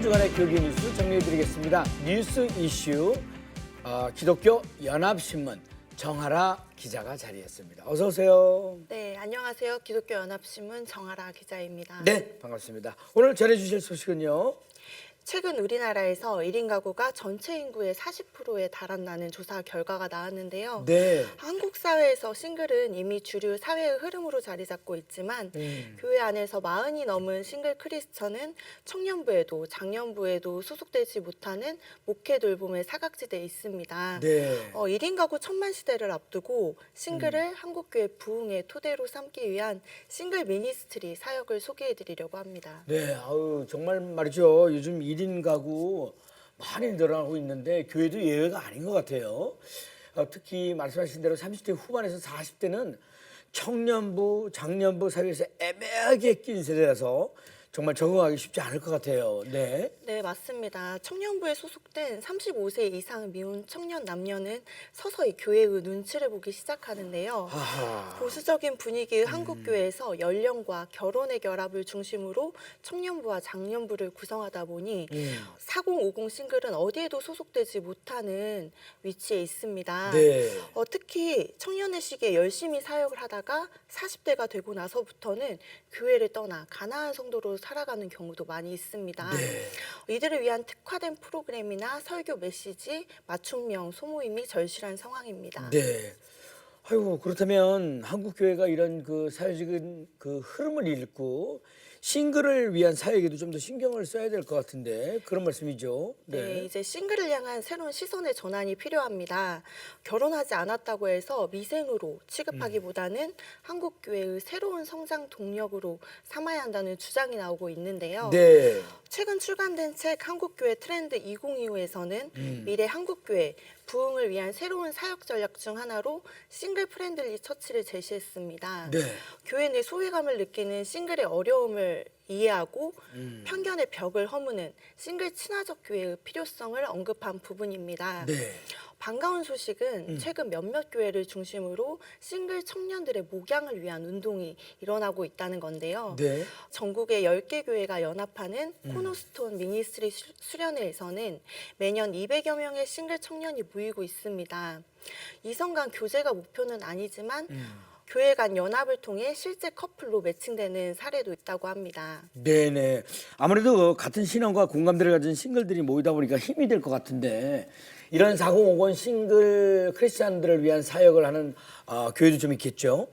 주간의 교계 뉴스 정리해드리겠습니다. 뉴스 이슈 기독교 연합신문 정하라 기자가 자리했습니다. 어서 오세요. 네, 안녕하세요. 기독교 연합신문 정하라 기자입니다. 네, 반갑습니다. 오늘 전해주실 소식은요. 최근 우리나라에서 1인 가구가 전체 인구의 40%에 달한다는 조사 결과가 나왔는데요. 네. 한국 사회에서 싱글은 이미 주류 사회의 흐름으로 자리 잡고 있지만 교회 안에서 40이 넘은 싱글 크리스천은 청년부에도 장년부에도 소속되지 못하는 목회 돌봄의 사각지대에 있습니다. 네. 1인 가구 천만 시대를 앞두고 싱글을 한국교회 부흥의 토대로 삼기 위한 싱글 미니스트리 사역을 소개해드리려고 합니다. 네, 정말 말이죠. 요즘 1인 가구 많이 늘어나고 있는데 교회도 예외가 아닌 것 같아요. 특히 말씀하신 대로 30대 후반에서 40대는 청년부, 장년부 사이에서 애매하게 낀 세대라서 정말 적응하기 쉽지 않을 것 같아요. 네. 네, 맞습니다. 청년부에 소속된 35세 이상 미혼 청년 남녀는 서서히 교회의 눈치를 보기 시작하는데요. 아하. 보수적인 분위기의 한국 교회에서 연령과 결혼의 결합을 중심으로 청년부와 장년부를 구성하다 보니 4050 싱글은 어디에도 소속되지 못하는 위치에 있습니다. 네. 특히 청년의 시기에 열심히 사역을 하다가 40대가 되고 나서부터는 교회를 떠나 가나안 성도로 살아가는 경우도 많이 있습니다. 네. 이들을 위한 특화된 프로그램이나 설교 메시지, 맞춤형 소모임이 절실한 상황입니다. 네. 아이고, 그렇다면 한국 교회가 이런 그 사회적인 그 흐름을 읽고 싱글을 위한 사역에도 좀 더 신경을 써야 될 것 같은데 그런 말씀이죠. 네, 이제 싱글을 향한 새로운 시선의 전환이 필요합니다. 결혼하지 않았다고 해서 미생으로 취급하기보다는 한국 교회의 새로운 성장 동력으로 삼아야 한다는 주장이 나오고 있는데요. 네. 최근 출간된 책 한국교회 트렌드 2025에서는 미래 한국교회 부흥을 위한 새로운 사역 전략 중 하나로 싱글 프렌들리 처치를 제시했습니다. 네. 교회 내 소외감을 느끼는 싱글의 어려움을 이해하고 편견의 벽을 허무는 싱글 친화적 교회의 필요성을 언급한 부분입니다. 네. 반가운 소식은 최근 몇몇 교회를 중심으로 싱글 청년들의 목양을 위한 운동이 일어나고 있다는 건데요. 네. 전국의 10개 교회가 연합하는 코너스톤 미니스트리 수련회에서는 매년 200여 명의 싱글 청년이 모이고 있습니다. 이성 간 교제가 목표는 아니지만 교회 간 연합을 통해 실제 커플로 매칭되는 사례도 있다고 합니다. 네네. 아무래도 같은 신앙과 공감대를 가진 싱글들이 모이다 보니까 힘이 될 것 같은데 이런 4050 싱글 크리스찬들을 위한 사역을 하는 교회도 좀 있겠죠?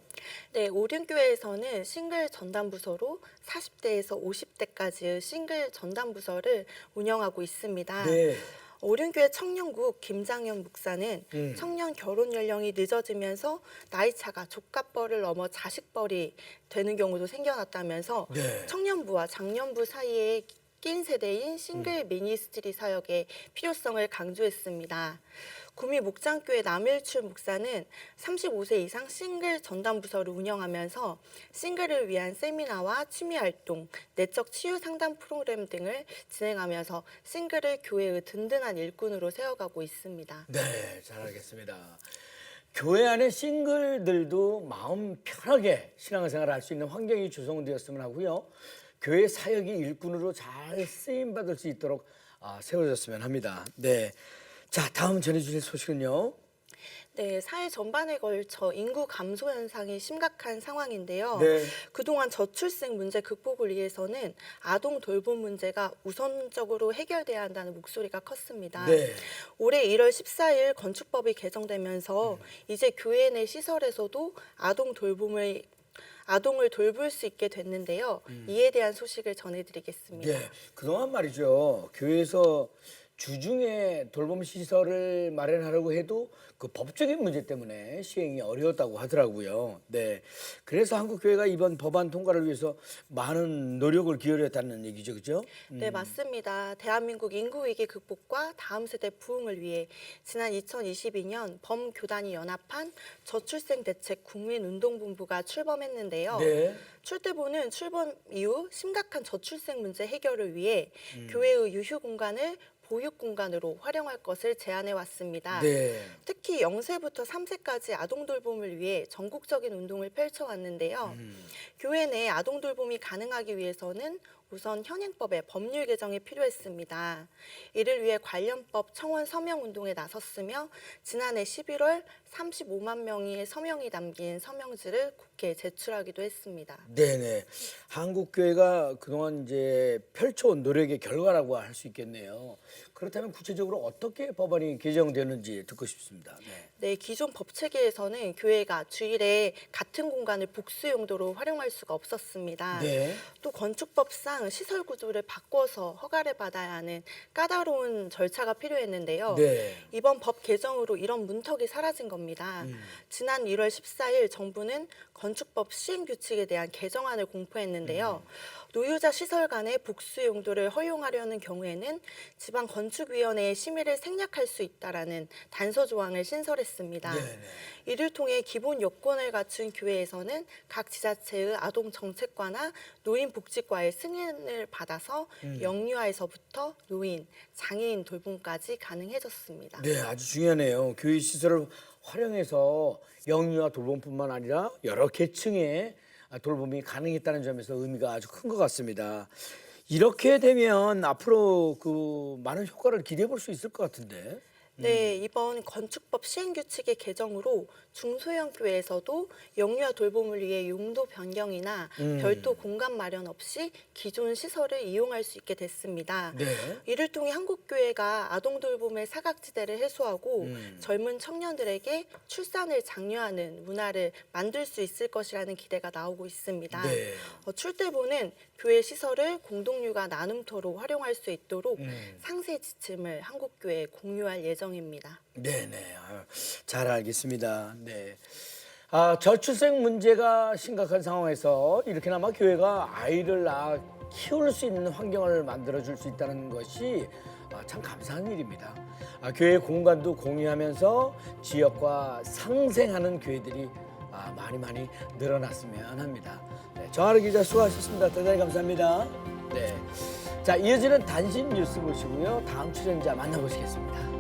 네, 오륜교회에서는 싱글 전담부서로 40대에서 50대까지의 싱글 전담부서를 운영하고 있습니다. 네. 오륜교회 청년국 김장현 목사는 청년 결혼 연령이 늦어지면서 나이차가 조카뻘을 넘어 자식뻘이 되는 경우도 생겨났다면서 네. 청년부와 장년부 사이에 낀 세대인 싱글 미니스트리 사역의 필요성을 강조했습니다. 구미 목장교회 남일출 목사는 35세 이상 싱글 전담부서를 운영하면서 싱글을 위한 세미나와 취미활동, 내적 치유 상담 프로그램 등을 진행하면서 싱글을 교회의 든든한 일꾼으로 세워가고 있습니다. 네, 잘 알겠습니다. 교회 안에 싱글들도 마음 편하게 신앙생활을 할 수 있는 환경이 조성되었으면 하고요. 교회 사역이 일꾼으로 잘 쓰임받을 수 있도록 세워졌으면 합니다. 네. 자, 다음 전해주실 소식은요. 네, 사회 전반에 걸쳐 인구 감소 현상이 심각한 상황인데요. 네. 그동안 저출생 문제 극복을 위해서는 아동 돌봄 문제가 우선적으로 해결돼야 한다는 목소리가 컸습니다. 네. 올해 1월 14일 건축법이 개정되면서 이제 교회 내 시설에서도 아동을 돌볼 수 있게 됐는데요. 이에 대한 소식을 전해드리겠습니다. 네. 그동안 말이죠. 교회에서 주중에 돌봄 시설을 마련하려고 해도 그 법적인 문제 때문에 시행이 어려웠다고 하더라고요. 네. 그래서 한국 교회가 이번 법안 통과를 위해서 많은 노력을 기울였다는 얘기죠, 그렇죠? 네, 맞습니다. 대한민국 인구 위기 극복과 다음 세대 부흥을 위해 지난 2022년 범교단이 연합한 저출생 대책 국민운동본부가 출범했는데요. 네. 출대본은 출범 이후 심각한 저출생 문제 해결을 위해 교회의 유휴 공간을 보육 공간으로 활용할 것을 제안해 왔습니다. 네. 특히 0세부터 3세까지 아동 돌봄을 위해 전국적인 운동을 펼쳐왔는데요. 교회 내 아동 돌봄이 가능하기 위해서는 우선 현행법의 법률 개정이 필요했습니다. 이를 위해 관련법 청원 서명 운동에 나섰으며 지난해 11월 35만 명의 서명이 담긴 서명지를 국회에 제출하기도 했습니다. 네네. 한국 교회가 그동안 이제 펼쳐온 노력의 결과라고 할 수 있겠네요. 그렇다면 구체적으로 어떻게 법안이 개정되는지 듣고 싶습니다. 네. 네, 기존 법 체계에서는 교회가 주일에 같은 공간을 복수 용도로 활용할 수가 없었습니다. 네. 또 건축법상 시설 구조를 바꿔서 허가를 받아야 하는 까다로운 절차가 필요했는데요. 네. 이번 법 개정으로 이런 문턱이 사라진 겁니다. 지난 1월 14일 정부는 건축법 시행 규칙에 대한 개정안을 공포했는데요. 노유자 시설 간의 복수 용도를 허용하려는 경우에는 지방 건축위원회의 심의를 생략할 수 있다라는 단서 조항을 신설했습니다. 네네. 이를 통해 기본 요건을 갖춘 교회에서는 각 지자체의 아동정책과나 노인복지과의 승인을 받아서 영유아에서부터 노인, 장애인 돌봄까지 가능해졌습니다. 네, 아주 중요하네요. 교회 시설을 활용해서 영유아 돌봄뿐만 아니라 여러 계층의 돌봄이 가능했다는 점에서 의미가 아주 큰 것 같습니다. 이렇게 되면 앞으로 그 많은 효과를 기대해 볼 수 있을 것 같은데. 네, 이번 건축법 시행규칙의 개정으로 중소형 교회에서도 영유아 돌봄을 위해 용도 변경이나 별도 공간 마련 없이 기존 시설을 이용할 수 있게 됐습니다. 네. 이를 통해 한국교회가 아동 돌봄의 사각지대를 해소하고 젊은 청년들에게 출산을 장려하는 문화를 만들 수 있을 것이라는 기대가 나오고 있습니다. 네. 출대부는 교회 시설을 공동육아 나눔터로 활용할 수 있도록 상세 지침을 한국교회에 공유할 예정입니다. 네네. 잘 알겠습니다. 네. 저출생 문제가 심각한 상황에서 이렇게나마 교회가 아이를 키울 수 있는 환경을 만들어줄 수 있다는 것이 참 감사한 일입니다. 교회 공간도 공유하면서 지역과 상생하는 교회들이 많이 늘어났으면 합니다. 네, 정하루 기자 수고하셨습니다. 대단히 감사합니다. 네. 자, 이어지는 단신 뉴스 보시고요. 다음 출연자 만나보시겠습니다.